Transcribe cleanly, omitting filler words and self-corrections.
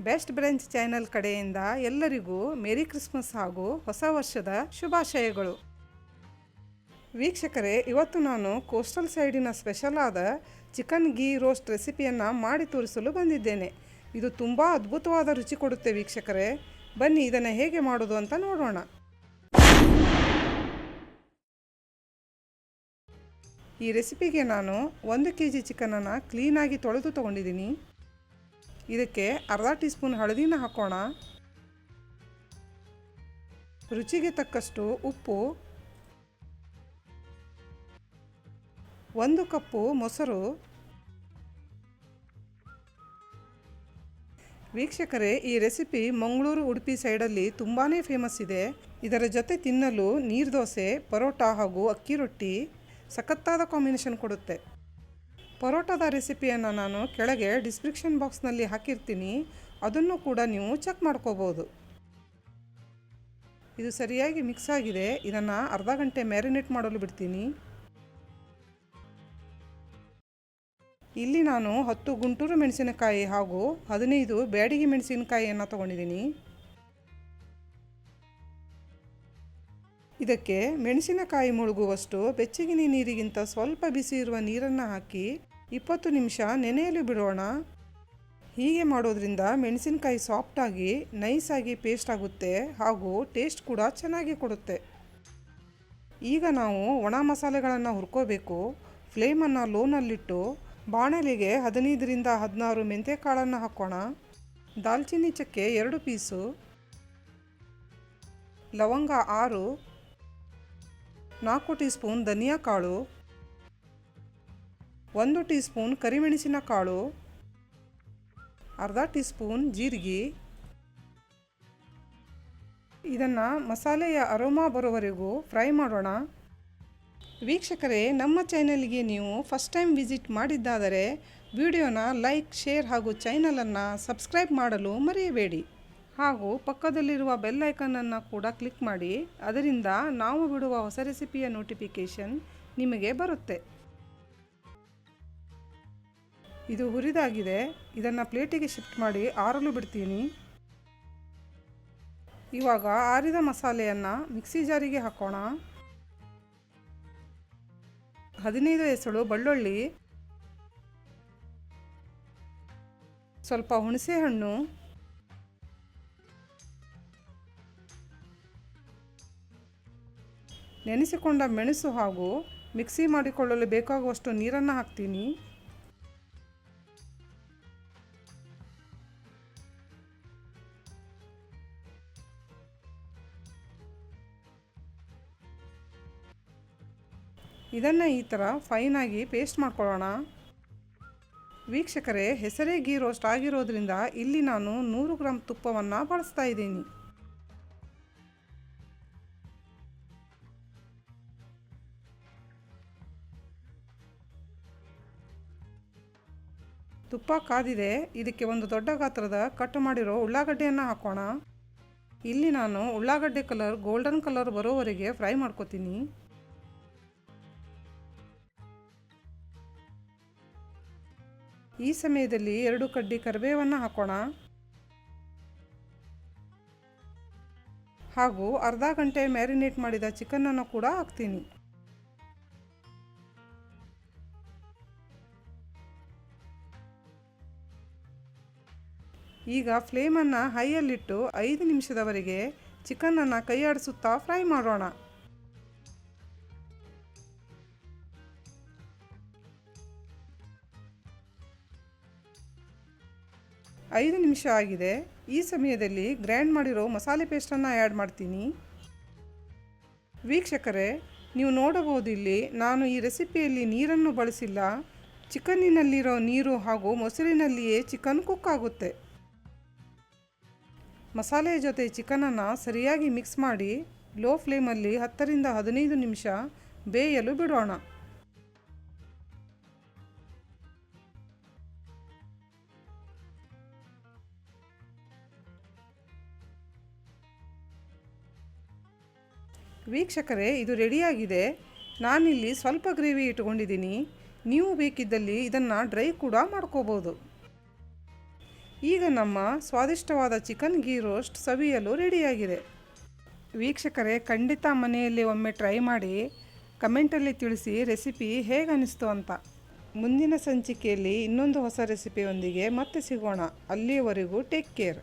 Best brunch channel ಕಡೆಯಿಂದ ಎಲ್ಲರಿಗೂ merry Christmas ಹಾಗೂ ಹೊಸ ವರ್ಷದ ಶುಭಾಶಯಗಳು. ವೀಕ್ಷಕರೇ, ಇವತ್ತು ನಾನು ಕೋಸ್ಟಲ್ ಸೈಡಿನ ಸ್ಪೆಷಲ್ ಆದ ಚಿಕನ್ ಗೀ ರೋಸ್ಟ್ ರೆಸಿಪಿಯನ್ನು ಮಾಡಿ ತೋರಿಸಲು ಬಂದಿದ್ದೇನೆ. ಇದು ತುಂಬ ಅದ್ಭುತವಾದ ರುಚಿ ಕೊಡುತ್ತೆ ವೀಕ್ಷಕರೇ. ಬನ್ನಿ ಇದನ್ನು ಹೇಗೆ ಮಾಡೋದು ಅಂತ ನೋಡೋಣ. ಈ ರೆಸಿಪಿಗೆ ನಾನು 1 kg ಚಿಕನನ್ನು ಕ್ಲೀನಾಗಿ ತೊಳೆದು ತೊಗೊಂಡಿದ್ದೀನಿ. ಇದಕ್ಕೆ ಅರ್ಧ ಟೀ ಸ್ಪೂನ್ ಹಳದಿನ ಹಾಕೋಣ. ರುಚಿಗೆ ತಕ್ಕಷ್ಟು ಉಪ್ಪು, 1 ಕಪ್ಪು ಮೊಸರು. ವೀಕ್ಷಕರೇ, ಈ ರೆಸಿಪಿ ಮಂಗಳೂರು ಉಡುಪಿ ಸೈಡಲ್ಲಿ ತುಂಬಾ ಫೇಮಸ್ ಇದೆ. ಇದರ ಜೊತೆ ತಿನ್ನಲು ನೀರು ದೋಸೆ, ಪರೋಟ ಹಾಗೂ ಅಕ್ಕಿ ರೊಟ್ಟಿ ಸಖತ್ತಾದ ಕಾಂಬಿನೇಷನ್ ಕೊಡುತ್ತೆ. ಪರೋಟದ ರೆಸಿಪಿಯನ್ನು ನಾನು ಕೆಳಗೆ ಡಿಸ್ಕ್ರಿಪ್ಷನ್ ಬಾಕ್ಸ್ನಲ್ಲಿ ಹಾಕಿರ್ತೀನಿ, ಅದನ್ನು ಕೂಡ ನೀವು ಚೆಕ್ ಮಾಡ್ಕೋಬೋದು. ಇದು ಸರಿಯಾಗಿ ಮಿಕ್ಸ್ ಆಗಿದೆ. ಇದನ್ನು ಅರ್ಧ ಗಂಟೆ ಮ್ಯಾರಿನೇಟ್ ಮಾಡಲು ಬಿಡ್ತೀನಿ. ಇಲ್ಲಿ ನಾನು 10 ಗುಂಟೂರು ಮೆಣಸಿನಕಾಯಿ ಹಾಗೂ 15 ಬ್ಯಾಡಗಿ ಮೆಣಸಿನಕಾಯಿಯನ್ನು ತಗೊಂಡಿದ್ದೀನಿ. ಇದಕ್ಕೆ ಮೆಣಸಿನಕಾಯಿ ಮುಳುಗುವಷ್ಟು ಬೆಚ್ಚಗಿನ ನೀರಿಗಿಂತ ಸ್ವಲ್ಪ ಬಿಸಿ ಇರುವ ನೀರನ್ನು ಹಾಕಿ 20 ನಿಮಿಷ ನೆನೆಯಲು ಬಿಡೋಣ. ಹೀಗೆ ಮಾಡೋದ್ರಿಂದ ಮೆಣಸಿನಕಾಯಿ ಸಾಫ್ಟಾಗಿ ನೈಸಾಗಿ ಪೇಸ್ಟ್ ಆಗುತ್ತೆ ಹಾಗೂ ಟೇಸ್ಟ್ ಕೂಡ ಚೆನ್ನಾಗಿ ಕೊಡುತ್ತೆ. ಈಗ ನಾವು ಒಣ ಮಸಾಲೆಗಳನ್ನು ಹುರ್ಕೋಬೇಕು. ಫ್ಲೇಮನ್ನು ಲೋನಲ್ಲಿಟ್ಟು ಬಾಣಲೆಗೆ 15ರಿಂದ 16 ಮೆಂತ್ಯಕಾಳನ್ನು ಹಾಕೋಣ. ದಾಲ್ಚಿನ್ನಿ ಚಕ್ಕೆ 2 ಪೀಸು, ಲವಂಗ 6, 4 ಟೀ ಸ್ಪೂನ್ ಧನಿಯಾ ಕಾಳು, 1 ಟೀ ಸ್ಪೂನ್ ಕರಿಮೆಣಸಿನ ಕಾಳು, ಅರ್ಧ ಟೀ ಸ್ಪೂನ್ ಜೀರಿಗೆ. ಇದನ್ನು ಮಸಾಲೆಯ ಅರೋಮಾ ಬರೋವರೆಗೂ ಫ್ರೈ ಮಾಡೋಣ. ವೀಕ್ಷಕರೇ, ನಮ್ಮ ಚಾನಲ್ಗೆ ನೀವು ಫಸ್ಟ್ ಟೈಮ್ ವಿಸಿಟ್ ಮಾಡಿದ್ದಾದರೆ ವಿಡಿಯೋನ ಲೈಕ್, ಶೇರ್ ಹಾಗೂ ಚಾನಲನ್ನು ಸಬ್ಸ್ಕ್ರೈಬ್ ಮಾಡಲು ಮರೆಯಬೇಡಿ. ಹಾಗೂ ಪಕ್ಕದಲ್ಲಿರುವ ಬೆಲ್ ಐಕನನ್ನು ಕೂಡ ಕ್ಲಿಕ್ ಮಾಡಿ. ಅದರಿಂದ ನಾವು ಬಿಡುವ ಹೊಸ ರೆಸಿಪಿಯ ನೋಟಿಫಿಕೇಷನ್ ನಿಮಗೆ ಬರುತ್ತೆ. ಇದು ಹುರಿದಾಗಿದೆ. ಇದನ್ನು ಪ್ಲೇಟಿಗೆ ಶಿಫ್ಟ್ ಮಾಡಿ ಆರಲು ಬಿಡ್ತೀನಿ. ಇವಾಗ ಆರಿದ ಮಸಾಲೆಯನ್ನು ಮಿಕ್ಸಿ ಜಾರಿಗೆ ಹಾಕೋಣ. 15 ಎಸಳು ಬೆಳ್ಳುಳ್ಳಿ, ಸ್ವಲ್ಪ ಹುಣಸೆ ಹಣ್ಣು, ನೆನೆಸಿಕೊಂಡ ಮೆಣಸು ಹಾಗೂ ಮಿಕ್ಸಿ ಮಾಡಿಕೊಳ್ಳಲು ಬೇಕಾಗುವಷ್ಟು ನೀರನ್ನು ಹಾಕ್ತೀನಿ. ಇದನ್ನು ಈ ಥರ ಫೈನಾಗಿ ಪೇಸ್ಟ್ ಮಾಡ್ಕೊಳ್ಳೋಣ. ವೀಕ್ಷಕರೇ, ಹೆಸರೇ ಗೀ ರೋಸ್ಟ್ ಆಗಿರೋದ್ರಿಂದ ಇಲ್ಲಿ ನಾನು 100 ಗ್ರಾಂ ತುಪ್ಪವನ್ನು ಬಳಸ್ತಾ ಇದ್ದೀನಿ. ತುಪ್ಪ ಕಾದಿದೆ. ಇದಕ್ಕೆ ಒಂದು ದೊಡ್ಡ ಗಾತ್ರದ ಕಟ್ ಮಾಡಿರೋ ಉಳ್ಳಾಗಡ್ಡೆಯನ್ನು ಹಾಕೋಣ. ಇಲ್ಲಿ ನಾನು ಉಳ್ಳಾಗಡ್ಡೆ ಕಲರ್ ಗೋಲ್ಡನ್ ಕಲರ್ ಬರೋವರೆಗೆ ಫ್ರೈ ಮಾಡ್ಕೋತೀನಿ. ಈ ಸಮಯದಲ್ಲಿ 2 ಕಡ್ಡಿ ಕರಿಬೇವನ್ನು ಹಾಕೋಣ ಹಾಗೂ ಅರ್ಧ ಗಂಟೆ ಮ್ಯಾರಿನೇಟ್ ಮಾಡಿದ ಚಿಕನನ್ನು ಕೂಡ ಹಾಕ್ತೀನಿ. ಈಗ ಫ್ಲೇಮನ್ನು ಹೈಯಲ್ಲಿಟ್ಟು 5 ನಿಮಿಷದವರೆಗೆ ಚಿಕನನ್ನು ಕೈ ಆಡಿಸುತ್ತಾ ಫ್ರೈ ಮಾಡೋಣ. ಐದು ನಿಮಿಷ ಆಗಿದೆ. ಈ ಸಮಯದಲ್ಲಿ ಗ್ರೈಂಡ್ ಮಾಡಿರೋ ಮಸಾಲೆ ಪೇಸ್ಟನ್ನು ಆ್ಯಡ್ ಮಾಡ್ತೀನಿ. ವೀಕ್ಷಕರೇ, ನೀವು ನೋಡಬಹುದು ಇಲ್ಲಿ ನಾನು ಈ ರೆಸಿಪಿಯಲ್ಲಿ ನೀರನ್ನು ಬಳಸಿಲ್ಲ. ಚಿಕನ್ನಿನಲ್ಲಿರೋ ನೀರು ಹಾಗೂ ಮೊಸರಿನಲ್ಲಿಯೇ ಚಿಕನ್ ಕುಕ್ ಆಗುತ್ತೆ. ಮಸಾಲೆಯ ಜೊತೆ ಚಿಕನನ್ನು ಸರಿಯಾಗಿ ಮಿಕ್ಸ್ ಮಾಡಿ ಲೋ ಫ್ಲೇಮಲ್ಲಿ 10ರಿಂದ 15 ನಿಮಿಷ ಬೇಯಲು ಬಿಡೋಣ. ವೀಕ್ಷಕರೇ, ಇದು ರೆಡಿಯಾಗಿದೆ. ನಾನಿಲ್ಲಿ ಸ್ವಲ್ಪ ಗ್ರೇವಿ ಇಟ್ಕೊಂಡಿದ್ದೀನಿ. ನೀವು ಬೇಕಿದ್ದಲ್ಲಿ ಇದನ್ನು ಡ್ರೈ ಕೂಡ ಮಾಡ್ಕೋಬೋದು. ಈಗ ನಮ್ಮ ಸ್ವಾದಿಷ್ಟವಾದ ಚಿಕನ್ ಗೀ ರೋಸ್ಟ್ ಸವಿಯಲು ರೆಡಿಯಾಗಿದೆ. ವೀಕ್ಷಕರೇ, ಖಂಡಿತ ಮನೆಯಲ್ಲಿ ಒಮ್ಮೆ ಟ್ರೈ ಮಾಡಿ ಕಮೆಂಟಲ್ಲಿ ತಿಳಿಸಿ ರೆಸಿಪಿ ಹೇಗೆ ಅನಿಸ್ತು ಅಂತ. ಮುಂದಿನ ಸಂಚಿಕೆಯಲ್ಲಿ ಇನ್ನೊಂದು ಹೊಸ ರೆಸಿಪಿಯೊಂದಿಗೆ ಮತ್ತೆ ಸಿಗೋಣ. ಅಲ್ಲಿಯವರೆಗೂ ಟೇಕ್ ಕೇರ್.